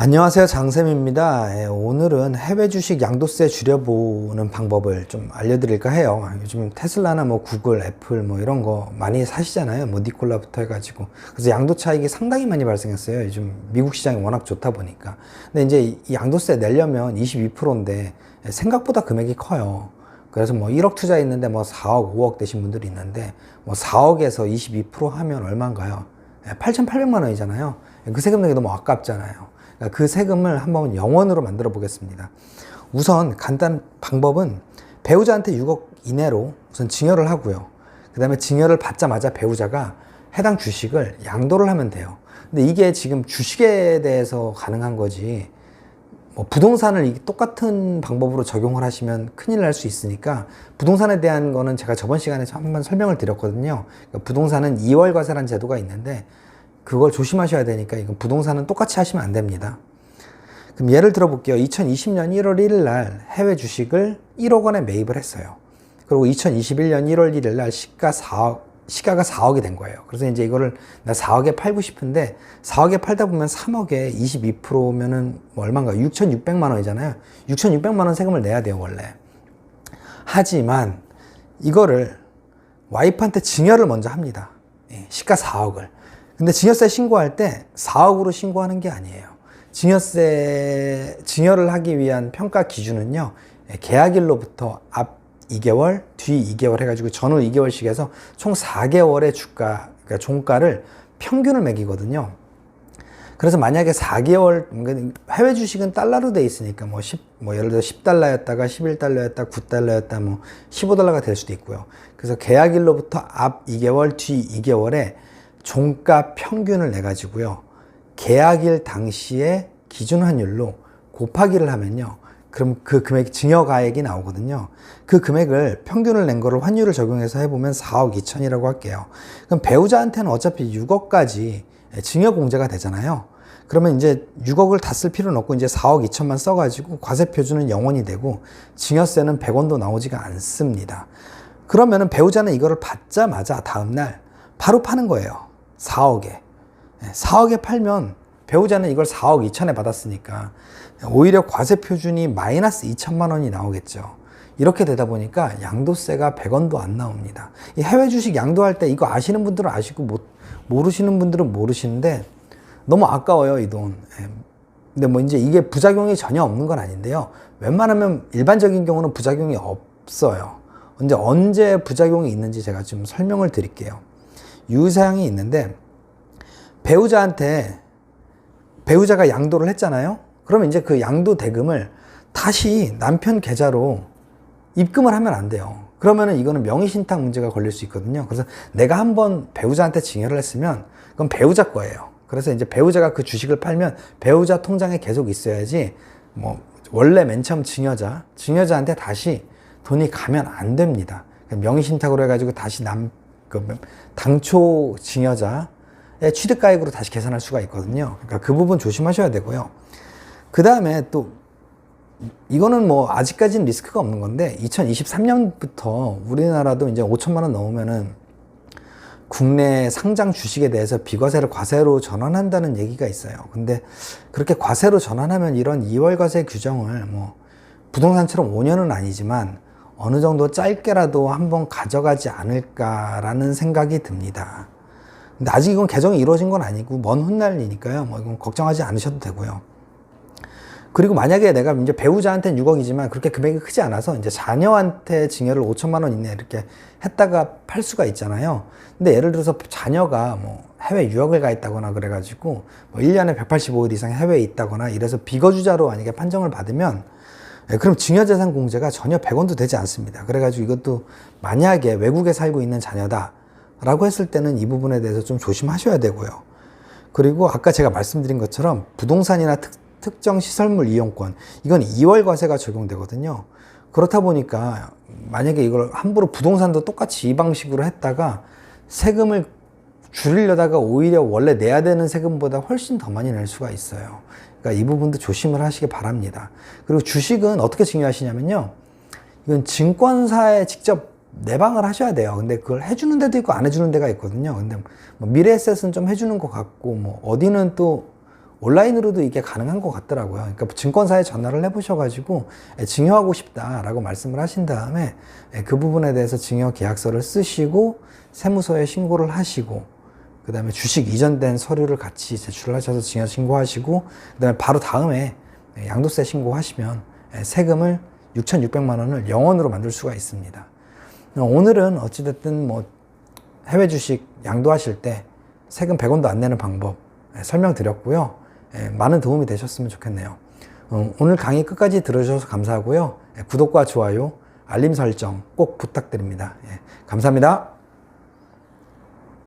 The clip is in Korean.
안녕하세요, 장쌤입니다. 오늘은 해외 주식 양도세 줄여보는 방법을 좀 알려드릴까 해요. 요즘 테슬라나 뭐 구글, 애플 뭐 이런 거 많이 사시잖아요. 뭐 니콜라부터 해가지고. 그래서 양도 차익이 상당히 많이 발생했어요. 요즘 미국 시장이 워낙 좋다 보니까. 근데 이제 이 양도세 내려면 22%인데 생각보다 금액이 커요. 그래서 뭐 1억 투자했는데 뭐 4억, 5억 되신 분들이 있는데 뭐 4억에서 22% 하면 얼마인가요? 8,800만 원이잖아요. 그 세금 내기 너무 아깝잖아요. 그 세금을 한번 0원으로 만들어 보겠습니다. 우선 간단 방법은 배우자한테 6억 이내로 우선 증여를 하고요. 그 다음에 증여를 받자마자 배우자가 해당 주식을 양도를 하면 돼요. 근데 이게 지금 주식에 대해서 가능한 거지, 뭐 부동산을 똑같은 방법으로 적용을 하시면 큰일 날 수 있으니까, 부동산에 대한 거는 제가 저번 시간에 한번 설명을 드렸거든요. 그러니까 부동산은 2월 과세라는 제도가 있는데 그걸 조심하셔야 되니까 이건 부동산은 똑같이 하시면 안 됩니다. 그럼 예를 들어 볼게요. 2020년 1월 1일 날 해외 주식을 1억 원에 매입을 했어요. 그리고 2021년 1월 1일 날 시가가 4억이 된 거예요. 그래서 이제 이거를 나 4억에 팔고 싶은데 4억에 팔다 보면 3억에 22%면은 뭐 얼마인가? 6,600만 원이잖아요. 6,600만 원 세금을 내야 돼요, 원래. 하지만 이거를 와이프한테 증여를 먼저 합니다. 시가 4억을. 근데 증여세 신고할 때 4억으로 신고하는 게 아니에요. 증여를 하기 위한 평가 기준은요, 계약일로부터 앞 2개월, 뒤 2개월 해가지고 전후 2개월씩 해서 총 4개월의 주가, 그러니까 종가를 평균을 매기거든요. 그래서 만약에 4개월, 해외 주식은 달러로 돼 있으니까 뭐 예를 들어 10달러였다가 11달러였다, 9달러였다, 뭐 15달러가 될 수도 있고요. 그래서 계약일로부터 앞 2개월, 뒤 2개월에 종가 평균을 내가지고요, 계약일 당시에 기준 환율로 곱하기를 하면요, 그럼 그 금액, 증여가액이 나오거든요. 그 금액을, 평균을 낸 거를 환율을 적용해서 해보면 4억 2천이라고 할게요. 그럼 배우자한테는 어차피 6억까지 증여공제가 되잖아요. 그러면 이제 6억을 다 쓸 필요는 없고 이제 4억 2천만 써가지고 과세표준은 0원이 되고 증여세는 100원도 나오지가 않습니다. 그러면은 배우자는 이거를 받자마자 다음날 바로 파는 거예요. 4억에. 4억에 팔면 배우자는 이걸 4억 2천에 받았으니까 오히려 과세 표준이 마이너스 2천만 원이 나오겠죠. 이렇게 되다 보니까 양도세가 100원도 안 나옵니다. 이 해외 주식 양도할 때 이거 아시는 분들은 아시고 모르시는 분들은 모르시는데 너무 아까워요, 이 돈. 근데 뭐 이제 이게 부작용이 전혀 없는 건 아닌데요. 웬만하면 일반적인 경우는 부작용이 없어요. 언제 부작용이 있는지 제가 좀 설명을 드릴게요. 유의사항이 있는데, 배우자가 양도를 했잖아요. 그러면 이제 그 양도 대금을 다시 남편 계좌로 입금을 하면 안 돼요. 그러면은 이거는 명의신탁 문제가 걸릴 수 있거든요. 그래서 내가 한번 배우자한테 증여를 했으면 그건 배우자 거예요. 그래서 이제 배우자가 그 주식을 팔면 배우자 통장에 계속 있어야지, 뭐 원래 맨 처음 증여자한테 다시 돈이 가면 안 됩니다. 명의신탁으로 해가지고 다시 당초 증여자의 취득가액으로 다시 계산할 수가 있거든요. 그러니까 그 부분 조심하셔야 되고요. 그 다음에 또 이거는 뭐 아직까지는 리스크가 없는 건데, 2023년부터 우리나라도 이제 5천만 원 넘으면은 국내 상장 주식에 대해서 비과세를 과세로 전환한다는 얘기가 있어요. 근데 그렇게 과세로 전환하면 이런 2월 과세 규정을 뭐 부동산처럼 5년은 아니지만 어느 정도 짧게라도 한번 가져가지 않을까라는 생각이 듭니다. 근데 아직 이건 개정이 이루어진 건 아니고 먼 훗날이니까요. 뭐 이건 걱정하지 않으셔도 되고요. 그리고 만약에 내가 이제 배우자한테는 6억이지만 그렇게 금액이 크지 않아서 이제 자녀한테 증여를 5천만 원 이내 이렇게 했다가 팔 수가 있잖아요. 근데 예를 들어서 자녀가 뭐 해외 유학을 가 있다거나 그래가지고 뭐 1년에 185일 이상 해외에 있다거나 이래서 비거주자로 만약에 판정을 받으면, 그럼 증여재산 공제가 전혀 100원도 되지 않습니다. 그래가지고 이것도 만약에 외국에 살고 있는 자녀다 라고 했을 때는 이 부분에 대해서 좀 조심하셔야 되고요. 그리고 아까 제가 말씀드린 것처럼 부동산이나 특정 시설물 이용권, 이건 2월 과세가 적용되거든요. 그렇다 보니까 만약에 이걸 함부로 부동산도 똑같이 이 방식으로 했다가 세금을 줄이려다가 오히려 원래 내야 되는 세금보다 훨씬 더 많이 낼 수가 있어요. 그러니까 이 부분도 조심을 하시기 바랍니다. 그리고 주식은 어떻게 증여하시냐면요, 이건 증권사에 직접 내방을 하셔야 돼요. 근데 그걸 해주는 데도 있고 안 해주는 데가 있거든요. 근데 뭐 미래에셋은 좀 해주는 것 같고, 뭐 어디는 또 온라인으로도 이게 가능한 것 같더라고요. 그러니까 증권사에 전화를 해보셔가지고 증여하고 싶다라고 말씀을 하신 다음에 그 부분에 대해서 증여 계약서를 쓰시고 세무서에 신고를 하시고, 그 다음에 주식 이전된 서류를 같이 제출을 하셔서 증여 신고하시고, 그 다음에 바로 다음에 양도세 신고하시면 세금을 6,600만 원을 0원으로 만들 수가 있습니다. 오늘은 어찌됐든 뭐 해외 주식 양도하실 때 세금 100원도 안 내는 방법 설명드렸고요. 많은 도움이 되셨으면 좋겠네요. 오늘 강의 끝까지 들어주셔서 감사하고요. 구독과 좋아요, 알림 설정 꼭 부탁드립니다. 감사합니다.